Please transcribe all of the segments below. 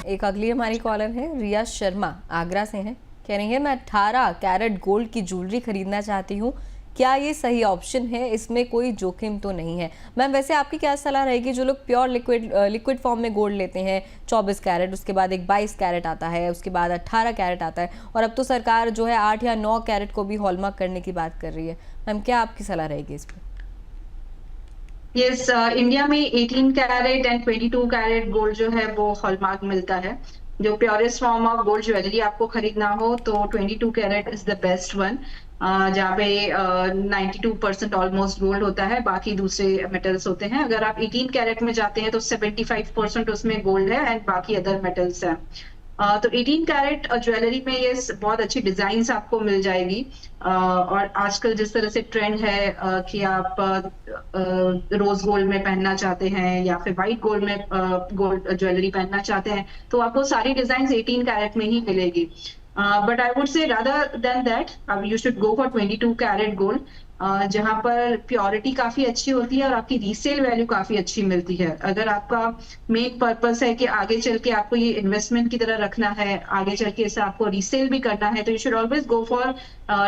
एक अगली हमारी कॉलर है रिया शर्मा, आगरा से हैं। कह रही है मैं 18 कैरेट गोल्ड की ज्वेलरी खरीदना चाहती हूँ, क्या ये सही ऑप्शन है? इसमें कोई जोखिम तो नहीं है? मैम वैसे आपकी क्या सलाह रहेगी? जो लोग प्योर लिक्विड फॉर्म में गोल्ड लेते हैं 24 कैरेट, उसके बाद एक 22 कैरेट आता है, उसके बाद 18 कैरेट आता है, और अब तो सरकार जो है 8 या 9 कैरेट को भी हॉलमार्क करने की बात कर रही है। मैम क्या आपकी सलाह रहेगी इस पर? यस, इंडिया में 18 कैरेट एंड 22 कैरेट गोल्ड जो है वो हॉलमार्क मिलता है। जो purest form of gold jewellery आपको खरीदना हो तो 22 carat is the best one, जहाँ पे 92% ऑलमोस्ट गोल्ड होता है, बाकी दूसरे मेटल्स होते हैं। अगर आप 18 कैरेट में जाते हैं तो 75% उसमें गोल्ड है एंड बाकी अदर मेटल्स हैं। तो 18 कैरेट ज्वेलरी में ये बहुत अच्छी डिजाइन्स आपको मिल जाएगी। और आजकल जिस तरह से ट्रेंड है कि आप रोज गोल्ड में पहनना चाहते हैं या फिर व्हाइट गोल्ड में गोल्ड ज्वेलरी पहनना चाहते हैं, तो आपको सारी डिजाइन 18 कैरेट में ही मिलेगी। But I would say rather than that you should go for 22 carat gold, जहां पर प्योरिटी काफी अच्छी होती है और आपकी रीसेल वैल्यू काफी अच्छी मिलती है। अगर आपका मेन पर्पस है कि आगे चल के आपको ये इन्वेस्टमेंट की तरह रखना है, आगे चल के इसे आपको रीसेल भी करना है, तो you should always go for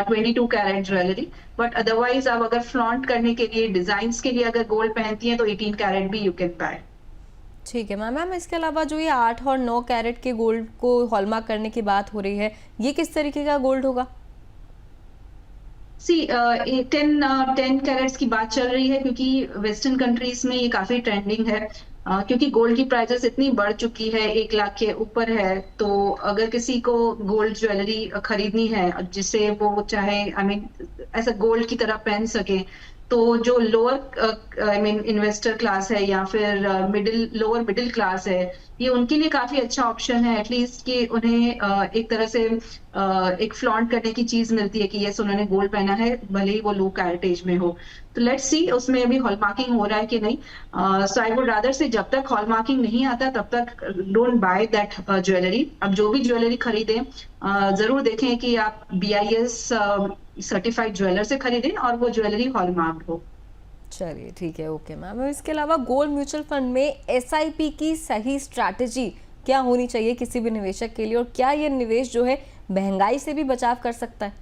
22 carat jewellery. But otherwise आप अगर फ्लॉन्ट करने के लिए, डिजाइन के लिए अगर गोल्ड पहनती है तो 18 कैरेट भी यू कैन बाय। ठीक है मैम। मैम इसके अलावा जो ये 8 और 9 कैरेट के गोल्ड को हॉलमार्क करने की बात हो रही है, ये किस तरीके का गोल्ड होगा? सी 10 कैरेट्स की बात चल रही है क्योंकि वेस्टर्न कंट्रीज में ये काफी ट्रेंडिंग है। क्योंकि गोल्ड की प्राइसेस इतनी बढ़ चुकी है, 1 लाख के ऊपर है, तो अगर किसी को गोल्ड ज्वेलरी खरीदनी है जिसे वो चाहे ऐसा गोल्ड की तरह पहन सके, तो जो लोअर इन्वेस्टर क्लास है या फिर लोअर मिडिल क्लास है, ये उनके लिए काफी अच्छा ऑप्शन है। एटलीस्ट कि उन्हें एक तरह से एक फ्लॉन्ट करने की चीज मिलती है कि यस उन्होंने गोल्ड पहना है, भले ही वो लो कैरेटेज में हो। तो लेट्स सी उसमें अभी हॉलमार्किंग हो रहा है कि नहीं। सो आई वुड रादर से जब तक हॉलमार्किंग नहीं आता तब तक डोंट बाय दैट ज्वेलरी। अब जो भी ज्वेलरी खरीदें जरूर देखें कि आप BIS सर्टिफाइड ज्वेलर से खरीदें और वो ज्वेलरी हॉलमार्क हो। चलिए ठीक है, ओके मैम। इसके अलावा गोल्ड म्यूचुअल फंड में SIP की सही स्ट्रैटेजी क्या होनी चाहिए किसी भी निवेशक के लिए, और क्या ये निवेश जो है महंगाई से भी बचाव कर सकता है?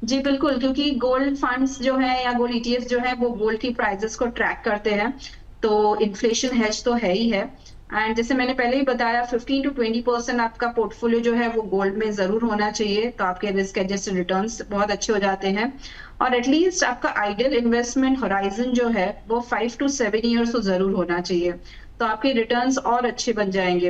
जी बिल्कुल, क्योंकि गोल्ड फंड्स जो है या गोल्ड ETF जो है वो गोल्ड की प्राइसेस को ट्रैक करते हैं, तो इन्फ्लेशन हेज तो है ही है। एंड जैसे मैंने पहले ही बताया 15 to 20% आपका पोर्टफोलियो जो है वो गोल्ड में जरूर होना चाहिए, तो आपके रिस्क एडजस्टेड रिटर्न्स बहुत अच्छे हो जाते हैं। और एटलीस्ट आपका आइडियल इन्वेस्टमेंट होराइजन जो है वो 5 to 7 ईयर्स तो जरूर होना चाहिए, तो आपके रिटर्न्स और अच्छे बन जाएंगे।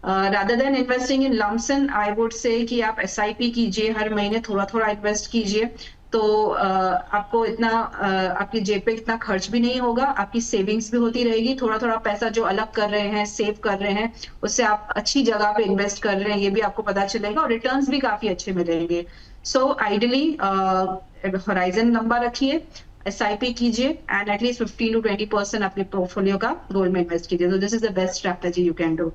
Rather than investing in lump sum, I would say कि आप SIP कीजिए, हर महीने थोड़ा थोड़ा इन्वेस्ट कीजिए, तो आपको इतना आपकी जेब पे इतना खर्च भी नहीं होगा, आपकी सेविंग्स भी होती रहेगी। थोड़ा थोड़ा पैसा जो अलग कर रहे हैं, सेव कर रहे हैं, उससे आप अच्छी जगह पे इन्वेस्ट कर रहे हैं, ये भी आपको पता चलेगा और रिटर्न्स भी काफी अच्छे मिलेंगे। सो आइडियली होराइजन लंबा रखिए, SIP कीजिए एंड एटलीस्ट 15 to 20% अपने पोर्टफोलियो का गोल्ड में इन्वेस्ट कीजिए। तो this is the best strategy you can do.